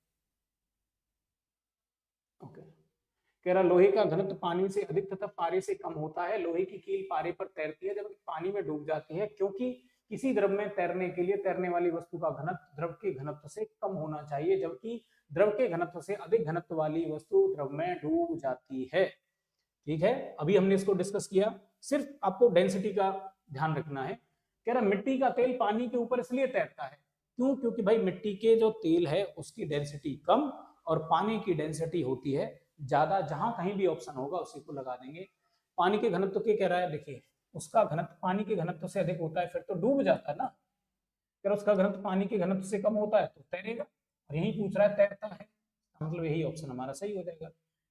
ओके, कह रहा लोहे का घनत्व पानी से अधिक तथा पारे से कम होता है। लोहे की कील पारे पर तैरती है जबकि पानी में डूब जाती है, क्योंकि किसी द्रव में तैरने के लिए तैरने वाली वस्तु का घनत्व द्रव के घनत्व से कम होना चाहिए, जबकि द्रव के घनत्व से अधिक घनत्व वाली वस्तु द्रव में डूब जाती है। ठीक है, अभी हमने इसको डिस्कस किया, सिर्फ आपको डेंसिटी का ध्यान रखना है। कह रहा मिट्टी का तेल पानी के ऊपर इसलिए तैरता है, क्यों, क्योंकि भाई मिट्टी के जो तेल है उसकी डेंसिटी कम और पानी की डेंसिटी होती है ज्यादा। जहां कहीं भी ऑप्शन होगा उसी को लगा देंगे। पानी के घनत्व के कह रहा है, देखिए उसका घनत्व पानी के घनत्व से अधिक होता है फिर तो डूब जाता है ना, अगर उसका घनत्व पानी के घनत्व से कम होता है तो तैरेगा, और यही पूछ रहा है तैरता है, मतलब यही ऑप्शन हमारा सही हो जाएगा।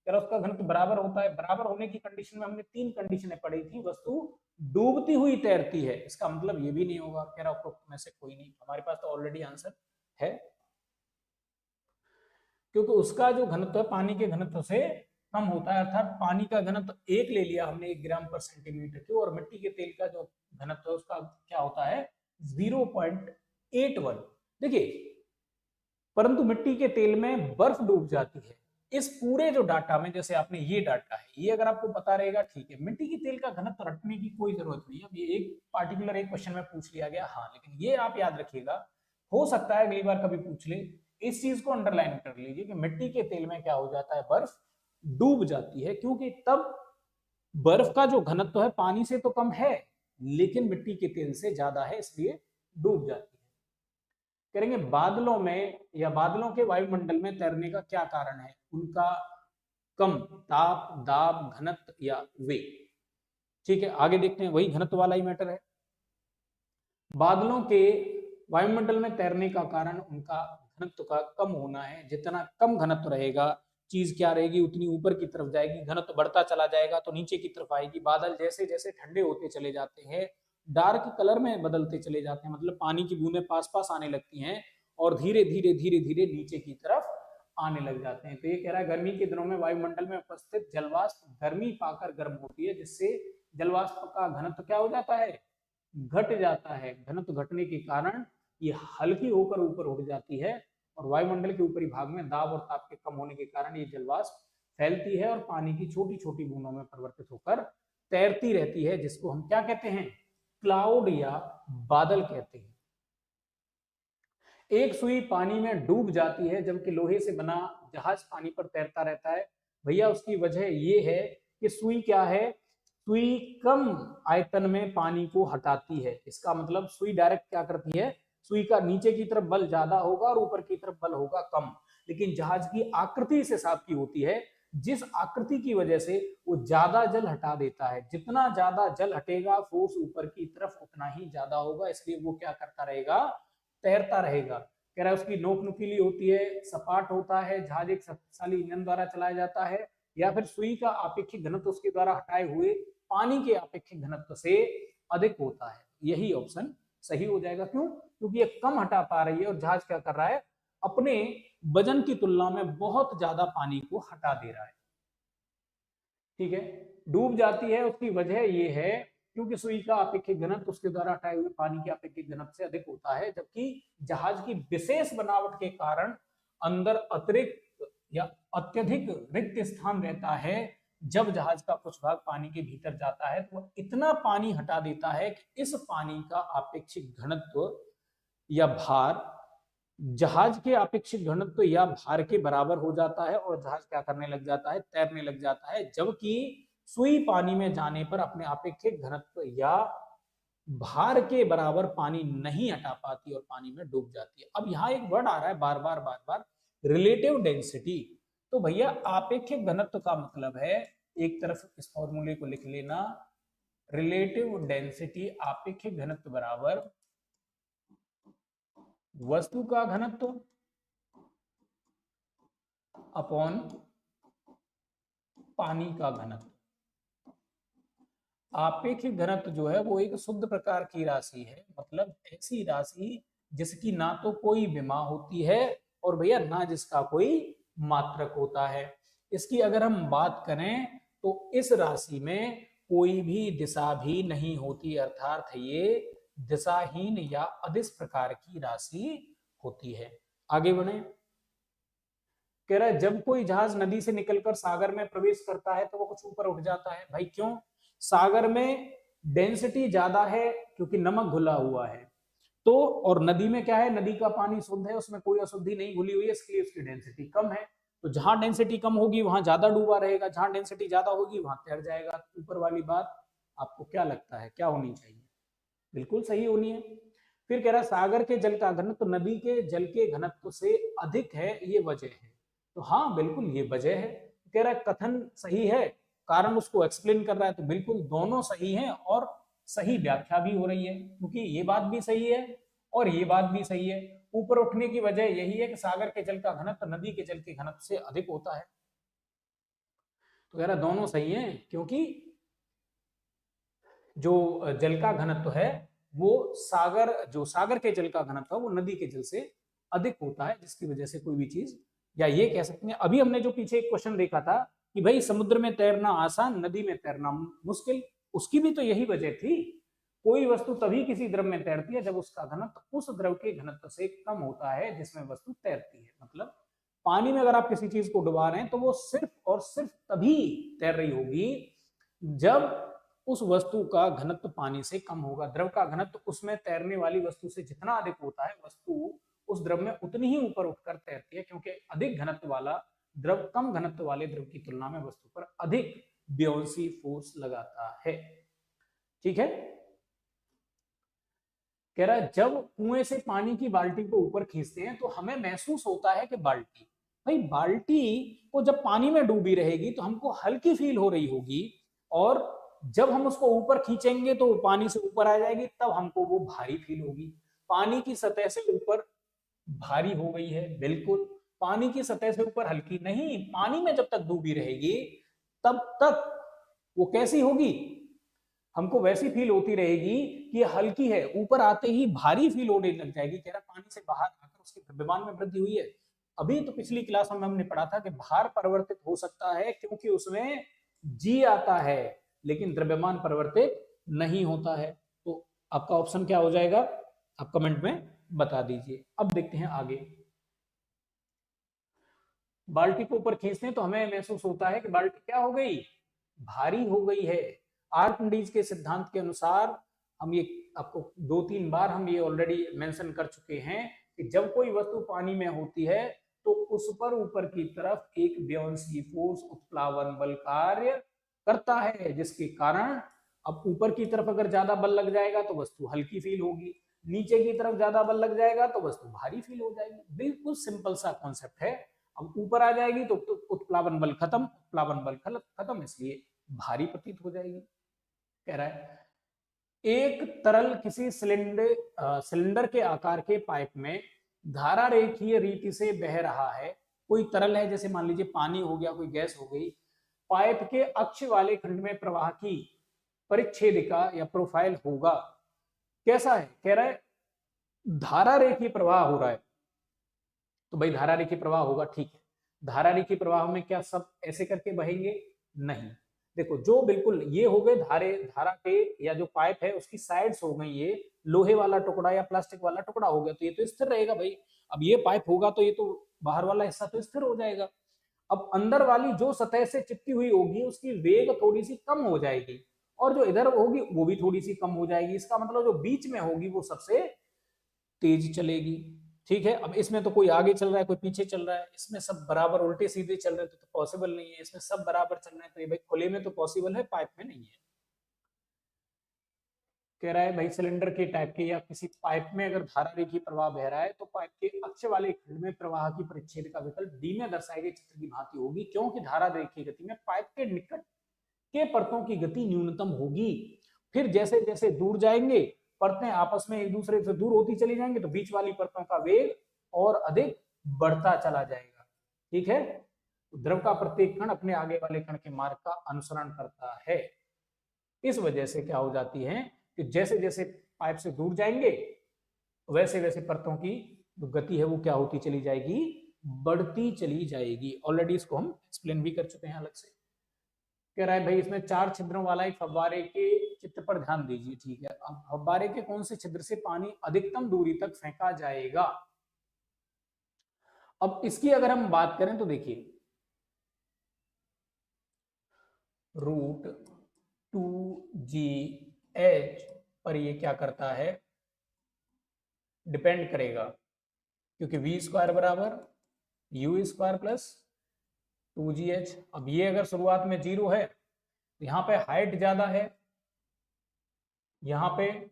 कह रहा उसका घनत्व बराबर होता है। बराबर होने की कंडीशन में हमने 3 कंडीशनें पढ़ी थी। वस्तु डूबती हुई तैरती है, इसका मतलब ये भी नहीं होगा। कह रहा उपरोक्त में से कोई नहीं। हमारे पास तो ऑलरेडी आंसर है, क्योंकि उसका जो घनत्व है पानी के घनत्व से कम होता है, अर्थात पानी का घनत्व 1 ले लिया हमने 1 ग्राम पर सेंटीमीटर क्यूब, और मिट्टी के तेल का जो घनत्व है उसका क्या होता है 0.81। देखिए, परंतु मिट्टी के तेल में बर्फ डूब जाती है। इस पूरे जो डाटा में, जैसे आपने ये डाटा है, ये अगर आपको पता रहेगा ठीक है, मिट्टी के तेल का घनत्व रटने की कोई जरूरत नहीं है। अब ये एक पार्टिकुलर एक क्वेश्चन में पूछ लिया गया, हाँ, लेकिन ये आप याद रखिएगा, हो सकता है अगली बार कभी पूछ ले, इस चीज को अंडरलाइन कर लीजिए कि मिट्टी के तेल में क्या हो जाता है, बर्फ डूब जाती है, क्योंकि तब बर्फ का जो घनत्व है पानी से तो कम है, लेकिन मिट्टी के तेल से ज्यादा है, इसलिए डूब जाती है। करेंगे बादलों में या बादलों के वायुमंडल में तैरने का क्या कारण है, उनका कम ताप, दाब, घनत्व या वेग। ठीक है, आगे देखते हैं, वही घनत्व वाला ही मैटर है। बादलों के वायुमंडल में तैरने का कारण उनका घनत्व का कम होना है। जितना कम घनत्व रहेगा, चीज क्या रहेगी, उतनी ऊपर की तरफ जाएगी। घनत्व बढ़ता चला जाएगा तो नीचे की तरफ आएगी। बादल जैसे जैसे ठंडे होते चले जाते हैं, डार्क कलर में बदलते चले जाते हैं, मतलब पानी की बूंदें पास पास आने लगती हैं और धीरे धीरे धीरे धीरे नीचे की तरफ आने लग जाते हैं। तो ये कह रहा है गर्मी के दिनों में वायुमंडल में उपस्थित जलवाष्प गर्मी पाकर गर्म होती है, जिससे जलवाष्प का घनत्व क्या हो जाता है, घट जाता है। घनत्व घटने के कारण ये हल्की होकर ऊपर उठ जाती है, और वायुमंडल के ऊपरी भाग में दाब और ताप के कम होने के कारण ये जलवाष्प फैलती है और पानी की छोटी छोटी बूंदों में परिवर्तित होकर तैरती रहती है, जिसको हम क्या कहते हैं, क्लाउड या बादल कहते हैं। एक सुई पानी में डूब जाती है जबकि लोहे से बना जहाज पानी पर तैरता रहता है। भैया उसकी वजह ये है कि सुई क्या है, सुई कम आयतन में पानी को हटाती है। इसका मतलब सुई डायरेक्ट क्या करती है, सुई का नीचे की तरफ बल ज्यादा होगा और ऊपर की तरफ बल होगा कम। लेकिन जहाज की आकृति से हिसाब की होती है, जिस आकृति की वजह से वो ज्यादा जल हटा देता है। जितना ज्यादा जल हटेगा फोर्स ऊपर की तरफ उतना ही ज्यादा होगा, इसलिए वो क्या करता रहेगा, तैरता रहेगा। कह रहा है उसकी नोक नुकीली होती है, सपाट होता है, जहाज एक शक्तिशाली इंजन द्वारा चलाया जाता है, या फिर सुई का आपेक्षिक घनत्व उसके द्वारा हटाए हुए पानी के आपेक्षिक घनत्व से अधिक होता है। यही ऑप्शन सही हो जाएगा। क्यों, क्योंकि ये कम हटा पा रही है और जहाज क्या कर रहा है, अपने वजन की तुलना में बहुत ज्यादा पानी को हटा दे रहा है। ठीक है, डूब जाती है उसकी वजह ये है क्योंकि सुई का अपेक्षित घनत्व उसके द्वारा हटाए हुए पानी के अपेक्षित घनत्व से अधिक होता है, जबकि जहाज की विशेष बनावट के कारण अंदर अतिरिक्त या अत्यधिक रिक्त स्थान रहता है। जब जहाज का कुछ भाग पानी के भीतर जाता है तो वह इतना पानी हटा देता है कि इस पानी का अपेक्षित घनत्व या भार जहाज के अपेक्षित घनत्व या भार के बराबर हो जाता है और जहाज क्या करने लग जाता है, तैरने लग जाता है। जबकि सुई पानी में जाने पर अपने अपेक्षित घनत्व या भार के बराबर पानी नहीं हटा पाती और पानी में डूब जाती है। अब यहाँ एक वर्ड आ रहा है बार बार, रिलेटिव डेंसिटी। तो भैया आपेक्षिक घनत्व का मतलब है, एक तरफ इस फॉर्मूले को लिख लेना, रिलेटिव डेंसिटी आपेक्षिक घनत्व बराबर वस्तु का घनत्व अपॉन पानी का घनत्व। आपेक्षिक घनत्व जो है वो एक शुद्ध प्रकार की राशि है, मतलब ऐसी राशि जिसकी ना तो कोई विमा होती है और भैया ना जिसका कोई मात्रक होता है। इसकी अगर हम बात करें तो इस राशि में कोई भी दिशा भी नहीं होती, अर्थात ये दिशाहीन या अदिश प्रकार की राशि होती है। आगे बढ़े, कह रहा है जब कोई जहाज नदी से निकलकर सागर में प्रवेश करता है तो वो कुछ ऊपर उठ जाता है। भाई क्यों, सागर में डेंसिटी ज्यादा है क्योंकि नमक घुला हुआ है, तो और नदी में क्या है, नदी का पानी शुद्ध है, उसमें कोई अशुद्धि नहीं घुली हुई है, इसलिए उसकी डेंसिटी कम है। तो जहां डेंसिटी कम होगी वहां ज्यादा डूबा रहेगा, जहां डेंसिटी ज्यादा होगी वहां तैर जाएगा। ऊपर वाली बात आपको क्या लगता है क्या होनी चाहिए, बिल्कुल सही होनी है। फिर कह रहा है सागर के जल का घनत्व नदी के जल के घनत्व से अधिक है, ये वजह है। तो हाँ बिल्कुल ये वजह है। कह रहा है कथन सही है, कारण उसको एक्सप्लेन कर रहा है, तो बिल्कुल दोनों सही हैं और सही व्याख्या भी हो रही है, क्योंकि ये बात भी सही है और ये बात भी सही है। ऊपर उठने की वजह यही है कि सागर के जल का घनत्व नदी के जल के घनत्व से अधिक होता है। तो कह रहा दोनों सही है, क्योंकि जो जल का घनत्व है वो सागर के जल का घनत्व वो नदी के जल से अधिक होता है, जिसकी वजह से कोई भी चीज, या ये कह सकते हैं, अभी हमने जो पीछे एक क्वेश्चन देखा था कि भाई समुद्र में तैरना आसान, नदी में तैरना मुश्किल, उसकी भी तो यही वजह थी। कोई वस्तु तभी किसी द्रव में तैरती है जब उसका घनत्व उस द्रव के घनत्व से कम होता है जिसमें वस्तु तैरती है। मतलब पानी में अगर आप किसी चीज को डुबा रहे हैं तो वो सिर्फ और सिर्फ तभी तैर रही होगी जब उस वस्तु का घनत्व पानी से कम होगा। द्रव का घनत्व उसमें तैरने वाली वस्तु से जितना अधिक होता है, वस्तु उस द्रव में उतनी ही ऊपर उठकर तैरती है, क्योंकि अधिक घनत्व वाला द्रव कम घनत्व वाले द्रव की तुलना में वस्तु पर अधिक ब्योंसी फोर्स लगाता है। ठीक है, कह रहा है जब कुएं से पानी की बाल्टी को ऊपर खींचते हैं तो हमें महसूस होता है कि बाल्टी, भाई बाल्टी को जब पानी में डूबी रहेगी तो हमको हल्की फील हो रही होगी, और जब हम उसको ऊपर खींचेंगे तो वो पानी से ऊपर आ जाएगी, तब हमको वो भारी फील होगी। पानी की सतह से ऊपर भारी हो गई है, बिल्कुल। पानी की सतह से ऊपर हल्की नहीं, पानी में जब तक डूबी रहेगी तब तक वो कैसी होगी, हमको वैसी फील होती रहेगी कि ये हल्की है, ऊपर आते ही भारी फील होने लग जाएगी। कह रहा पानी से बाहर आकर उसके द्रव्यमान में वृद्धि हुई है। अभी तो पिछली क्लास में हमने पढ़ा था कि भार परिवर्तित हो सकता है क्योंकि उसमें जी आता है, लेकिन द्रव्यमान परिवर्तित नहीं होता है। तो आपका ऑप्शन क्या हो जाएगा, आप कमेंट में बता दीजिए। अब देखते हैं आगे। बाल्टी को ऊपर खींचते हैं तो हमें महसूस होता है कि बाल्टी क्या हो गई, भारी हो गई है। आर्किमिडीज के सिद्धांत के अनुसार, हम ये आपको 2-3 बार हम ये ऑलरेडी मेंशन कर चुके हैं कि जब कोई वस्तु पानी में होती है तो उस पर ऊपर की तरफ एक ब्योंसी फोर्स, उत्प्लावन बल कार्य करता है, जिसके कारण अब ऊपर की तरफ अगर ज्यादा बल लग जाएगा तो वस्तु हल्की फील होगी, नीचे की तरफ ज्यादा बल लग जाएगा तो वस्तु भारी फील हो जाएगी। बिल्कुल सिंपल सा कॉन्सेप्ट है। अब ऊपर आ जाएगी तो उत्प्लावन बल खत्म, उत्प्लावन बल खत्म, इसलिए भारी प्रतीत हो जाएगी। कह रहा है एक तरल किसी सिलेंडर के आकार के पाइप में धारा रेखीय रीति से बह रहा है। कोई तरल है, जैसे मान लीजिए पानी हो गया, कोई गैस हो गई, पाइप के अक्ष वाले खंड में प्रवाह की परिच्छेदिका या प्रोफाइल होगा। कैसा है, कह रहा है धारा रेखीय प्रवाह हो रहा है, तो भाई धारा रेखीय प्रवाह होगा, ठीक है। धारा रेखीय प्रवाह में क्या सब ऐसे करके बहेंगे, नहीं। देखो जो बिल्कुल ये हो गए धारा के या जो पाइप है उसकी साइड्स हो गई, ये लोहे वाला टुकड़ा या प्लास्टिक वाला टुकड़ा हो गया तो ये तो स्थिर रहेगा भाई। अब ये पाइप होगा तो ये तो बाहर वाला हिस्सा तो स्थिर हो जाएगा। अब अंदर वाली जो सतह से चिपकी हुई होगी उसकी वेग थोड़ी सी कम हो जाएगी, और जो इधर होगी वो भी थोड़ी सी कम हो जाएगी। इसका मतलब जो बीच में होगी वो सबसे तेज चलेगी। ठीक है, अब इसमें तो कोई आगे चल रहा है, कोई पीछे चल रहा है, इसमें सब बराबर उल्टे सीधे चल रहे हैं तो पॉसिबल नहीं है। इसमें सब बराबर चल रहे हैं तो ये भाई खुले में तो पॉसिबल है, पाइप में नहीं है। कह रहा है भाई सिलेंडर के टाइप के या किसी पाइप में अगर धारा रेखीय प्रवाह बह रहा है तो पाइप के अक्ष वाले खंड में प्रवाह की परिच्छेद का विकल्प डी में दर्शाए गए चित्र की भांति होगी, क्योंकि धारा रेखीय गति में पाइप के निकट के परतों की गति न्यूनतम होगी। फिर जैसे जैसे दूर जाएंगे परतें आपस में एक दूसरे से दूर होती चली जाएंगी तो बीच वाली परतों का वेग और अधिक बढ़ता चला जाएगा। ठीक है, द्रव का प्रत्येक कण अपने आगे वाले कण के मार्ग का अनुसरण करता है। इस वजह से क्या हो जाती है कि जैसे जैसे पाइप से दूर जाएंगे वैसे वैसे परतों की जो गति है वो क्या होती चली जाएगी, बढ़ती चली जाएगी। ऑलरेडी इसको हम एक्सप्लेन भी कर चुके हैं अलग से। कह रहा है भाई इसमें 4 छिद्रों वाला एक फव्वारे के चित्र पर ध्यान दीजिए। ठीक है, अब फव्वारे के कौन से छिद्र से पानी अधिकतम दूरी तक फेंका जाएगा। अब इसकी अगर हम बात करें तो देखिए √2GH पर ये क्या करता है, डिपेंड करेगा, क्योंकि v² बराबर u² प्लस 2GH। अब ये अगर शुरुआत में 0 है तो यहाँ पे हाइट ज्यादा है, यहाँ पे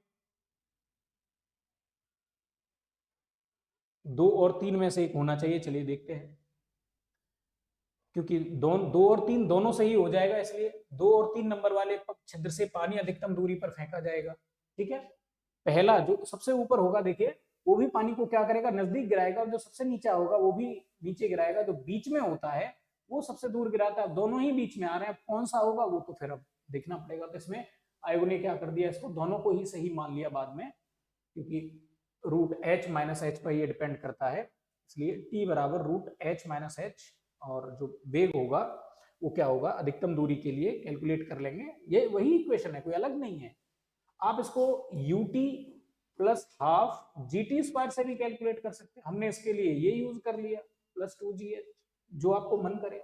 2 और 3 में से एक होना चाहिए। चलिए देखते हैं, क्योंकि 2 और 3 दोनों सही हो जाएगा, इसलिए 2 और 3 नंबर वाले छिद्र से पानी अधिकतम दूरी पर फेंका जाएगा। ठीक है, पहला जो सबसे ऊपर होगा देखिए वो भी पानी को क्या करेगा, नजदीक गिराएगा, और जो सबसे नीचा होगा वो भी नीचे गिराएगा। जो बीच में होता है वो सबसे दूर गिराता है। दोनों ही बीच में आ रहे हैं, कौन सा होगा वो तो फिर अब देखना पड़ेगा। तो इसमें आयोग ने क्या कर दिया, इसको दोनों को ही सही मान लिया बाद में, क्योंकि रूट एच माइनस एच पर ये डिपेंड करता है, इसलिए टी बराबर रूट एच माइनस एच, और जो वेग होगा वो क्या होगा, अधिकतम दूरी के लिए कैलकुलेट कर लेंगे। ये वही इक्वेशन है, कोई अलग नहीं है। आप इसको ut plus half GT square से भी कैलकुलेट कर सकते हैं, हमने इसके लिए ये यूज कर लिया प्लस 2GH, जो आपको मन करे,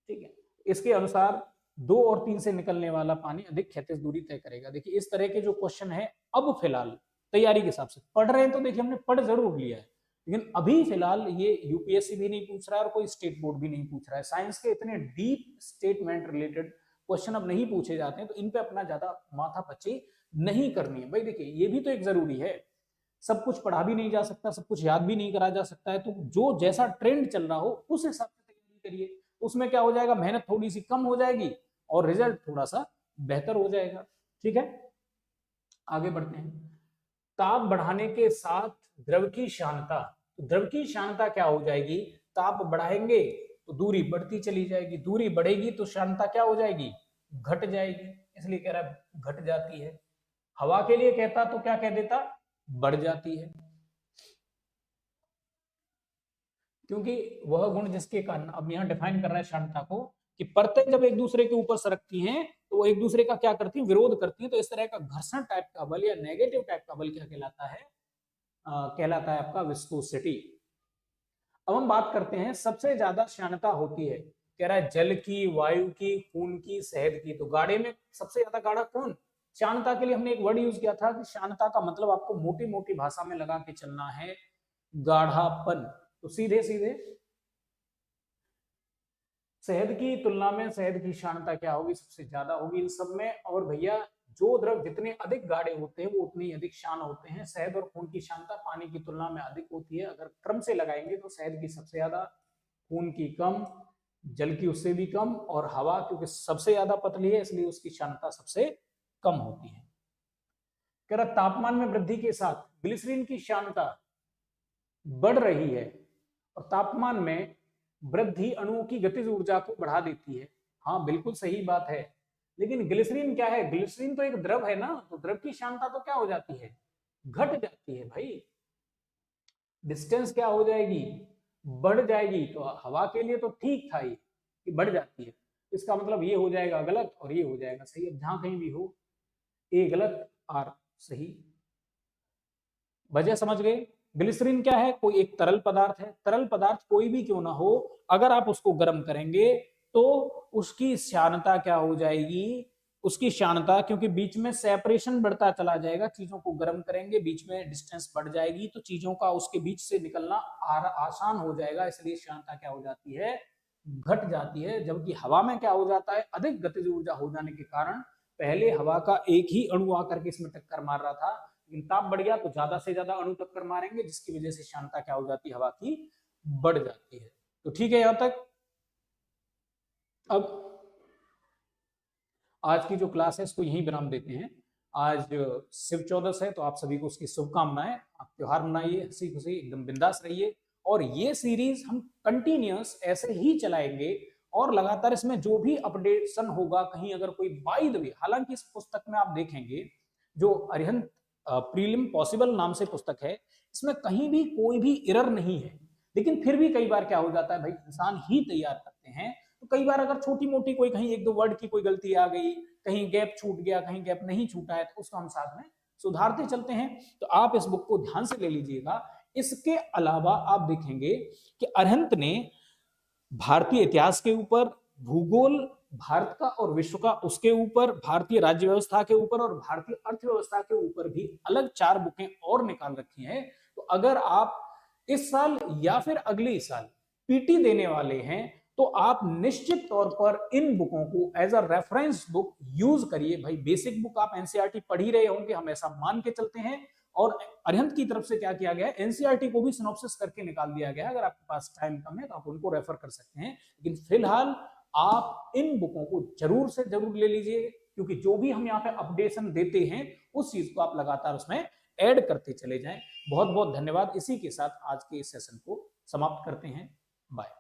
ठीक है। इसके अनुसार 2 और 3 से निकलने वाला पानी अधिक क्षैतिज दूरी तय करेगा। देखिए इस तरह के जो क्वेश्चन है अब फिलहाल तैयारी के हिसाब से पढ़ रहे हैं, तो देखिए हमने पढ़ जरूर लिया है, लेकिन अभी फिलहाल ये यूपीएससी भी नहीं पूछ रहा है और कोई स्टेट बोर्ड भी नहीं पूछ रहा है। साइंस के इतने डीप स्टेटमेंट रिलेटेड क्वेश्चन अब नहीं पूछे जाते हैं, तो इन पे अपना ज्यादा माथा पच्ची नहीं करनी है भाई। देखिए ये भी तो एक जरूरी है, सब कुछ पढ़ा भी नहीं जा सकता, सब कुछ याद भी नहीं करा जा सकता है, तो जो जैसा ट्रेंड चल रहा हो उस हिसाब से तैयारी करिए। उसमें क्या हो जाएगा, मेहनत थोड़ी सी कम हो जाएगी और रिजल्ट थोड़ा सा बेहतर हो जाएगा, ठीक है। आगे बढ़ते हैं। ताप बढ़ाने के साथ द्रव की श्यानता, तो द्रव की श्यानता क्या हो जाएगी, ताप बढ़ाएंगे तो दूरी बढ़ती चली जाएगी, दूरी बढ़ेगी तो श्यानता क्या हो जाएगी, घट जाएगी, इसलिए कह रहा है घट जाती है। हवा के लिए कहता तो क्या कह देता, बढ़ जाती है, क्योंकि वह गुण जिसके कारण, अब यहां डिफाइन कर रहा है श्यानता को, कि परतें जब एक दूसरे के ऊपर सरकती हैं तो वो एक दूसरे का क्या करती हैं, विरोध करती हैं। तो इस तरह का घर्षण टाइप का बल या नेगेटिव टाइप का बल क्या कहलाता है, कहलाता है आपका विस्कोसिटी। अब हम बात करते हैं सबसे ज्यादा श्यानता होती है, कह रहा है जल की, वायु की, खून की, शहद की। तो गाढ़े में सबसे ज्यादा गाढ़ा कौन, श्यानता के लिए हमने एक वर्ड यूज किया था कि श्यानता का मतलब आपको मोटी मोटी भाषा में लगा के चलना है गाढ़ापन। तो सीधे सीधे शहद की तुलना में शहद की श्यानता क्या होगी, सबसे ज्यादा होगी इन सब में। और भैया जो द्रव जितने अधिक गाढ़े होते हैं वो उतने ही अधिक शान होते हैं। शहद और खून की श्यानता पानी की तुलना में अधिक होती है। अगर क्रम से लगाएंगे तो शहद की सबसे ज्यादा, खून की कम, जल की उससे भी कम, और हवा क्योंकि सबसे ज्यादा पतली है इसलिए उसकी श्यानता सबसे कम होती है। कह रहा तापमान में वृद्धि के साथ ग्लिसरीन की श्यानता बढ़ रही है, और तापमान में वृद्धि अणुओं की गतिज ऊर्जा को बढ़ा देती है। हाँ बिल्कुल सही बात है, लेकिन ग्लिसरीन क्या है, ग्लिसरीन तो एक द्रव है ना, तो द्रव की श्यानता तो क्या हो जाती है, घट जाती है भाई। डिस्टेंस क्या हो जाएगी, बढ़ जाएगी। तो हवा के लिए तो ठीक था ये कि बढ़ जाती है, इसका मतलब ये हो जाएगा गलत और ये हो जाएगा सही। अब जहां कहीं भी हो ए गलत आर सही, वजह समझ गए। ग्लिसरीन क्या है, कोई एक तरल पदार्थ है, तरल पदार्थ कोई भी क्यों ना हो, अगर आप उसको गर्म करेंगे तो उसकी श्यानता क्या हो जाएगी, उसकी श्यानता, क्योंकि बीच में सेपरेशन बढ़ता चला जाएगा, चीजों को गर्म करेंगे बीच में डिस्टेंस बढ़ जाएगी तो चीजों का उसके बीच से निकलना आसान हो जाएगा, इसलिए श्यानता क्या हो जाती है, घट जाती है। जबकि हवा में क्या हो जाता है, अधिक गतिज ऊर्जा हो जाने के कारण, पहले हवा का एक ही अणु आकर के इसमें टक्कर मार रहा था, लेकिन ताप बढ़ गया तो ज्यादा से ज्यादा अणु टक्कर मारेंगे, जिसकी वजह से श्यानता क्या हो जाती है, हवा की बढ़ जाती है। तो ठीक है यहां तक। अब आज की जो क्लास है इसको यहीं विराम देते हैं। आज शिव चौदस है तो आप सभी को उसकी शुभकामनाएं, आप त्योहार मनाइए, हंसी खुशी एकदम बिंदास रहिए, और ये सीरीज हम कंटिन्यूअस ऐसे ही चलाएंगे, और लगातार इसमें जो भी अपडेशन होगा, कहीं अगर कोई बाय द वे, हालांकि इस पुस्तक में आप देखेंगे जो अरिहंत प्रीलिम पॉसिबल नाम से पुस्तक है, इसमें कहीं भी कोई भी एरर नहीं है, लेकिन फिर भी कई बार क्या हो जाता है भाई, इंसान ही तैयार करते हैं, तो कई बार अगर छोटी मोटी कोई कहीं एक दो वर्ड की कोई गलती आ गई, कहीं गैप छूट गया, कहीं गैप नहीं छूटा है, तो उसको हम साथ में सुधारते चलते हैं। तो आप इस बुक को ध्यान से ले लीजिएगा। इसके अलावा आप देखेंगे कि अरिहंत ने भारतीय इतिहास के ऊपर, भूगोल भारत का और विश्व का उसके ऊपर, भारतीय राज्य व्यवस्था के ऊपर और भारतीय अर्थव्यवस्था के ऊपर भी अलग 4 बुकें और निकाल रखी हैं। तो अगर आप इस साल या फिर अगले साल पीटी देने वाले हैं तो आप निश्चित तौर पर इन बुकों को as a reference book use करिए भाई। बेसिक बुक आप एनसीईआरटी पढ़ ही रहे होंगे, हम ऐसा मान के चलते हैं, और अरिहंत की तरफ से क्या किया गया है, एनसीईआरटी को भी सिनॉप्सिस करके निकाल दिया गया है। अगर आपके पास टाइम कम है तो आप उनको रेफर कर सकते हैं, लेकिन फिलहाल आप इन बुकों को जरूर से जरूर ले लीजिए, क्योंकि जो भी हम यहाँ पे अपडेशन देते हैं उस चीज को आप लगातार उसमें ऐड करते चले जाएं। बहुत बहुत धन्यवाद। इसी के साथ आज के इस सेशन को समाप्त करते हैं। बाय।